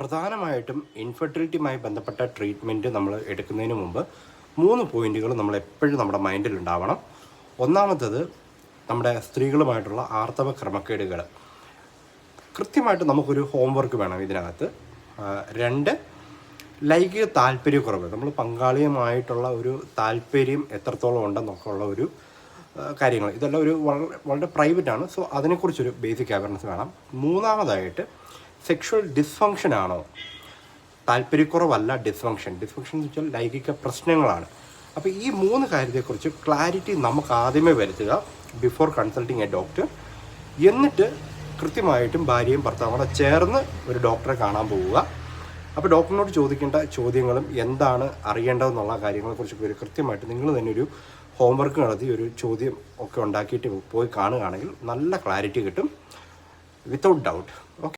പ്രധാനമായിട്ടും ഇൻഫെർട്ടിലിറ്റിയുമായി ബന്ധപ്പെട്ട ട്രീറ്റ്മെൻറ്റ് നമ്മൾ എടുക്കുന്നതിന് മുമ്പ് 3 പോയിൻറ്റുകൾ നമ്മൾ എപ്പോഴും നമ്മുടെ മൈൻഡിൽ ഉണ്ടാവണം. ഒന്നാമത്തത് നമ്മുടെ സ്ത്രീകളുമായിട്ടുള്ള ആർത്തവ ക്രമക്കേടുകൾ. കൃത്യമായിട്ട് നമുക്കൊരു ഹോംവർക്ക് വേണം ഇതിനകത്ത്. 2 ലൈംഗിക താല്പര്യക്കുറവ്. നമ്മൾ പങ്കാളിയുമായിട്ടുള്ള ഒരു താല്പര്യം എത്രത്തോളം ഉണ്ടെന്നൊക്കെ ഉള്ള ഒരു കാര്യങ്ങൾ. ഇതെല്ലാം വളരെ പ്രൈവറ്റാണ്. സോ അതിനെക്കുറിച്ചൊരു ബേസിക് അവയർനെസ് വേണം. മൂന്നാമതായിട്ട് സെക്ഷുവൽ ഡിസ്ഫങ്ഷൻ ആണോ? താല്പര്യക്കുറവല്ല, ഡിസ്ഫങ്ഷൻ എന്ന് വെച്ചാൽ ലൈംഗിക പ്രശ്നങ്ങളാണ്. അപ്പോൾ ഈ 3 കാര്യത്തെക്കുറിച്ച് ക്ലാരിറ്റി നമുക്ക് ആദ്യമേ വരുത്തുക ബിഫോർ കൺസൾട്ടിങ് എ ഡോക്ടർ. എന്നിട്ട് കൃത്യമായിട്ടും ഭാര്യയും ഭർത്താവും കൂടെ ചേർന്ന് ഒരു ഡോക്ടറെ കാണാൻ പോവുക. അപ്പോൾ ഡോക്ടറിനോട് ചോദിക്കേണ്ട ചോദ്യങ്ങളും എന്താണ് അറിയേണ്ടതെന്നുള്ള കാര്യങ്ങളെക്കുറിച്ചൊക്കെ കൃത്യമായിട്ട് നിങ്ങൾ തന്നെ ഒരു ഹോംവർക്ക് നടത്തി ഒരു ചോദ്യം ഒക്കെ ഉണ്ടാക്കിയിട്ട് പോയി കാണുകയാണെങ്കിൽ നല്ല ക്ലാരിറ്റി കിട്ടും വിത്തൗട്ട് ഡൗട്ട്.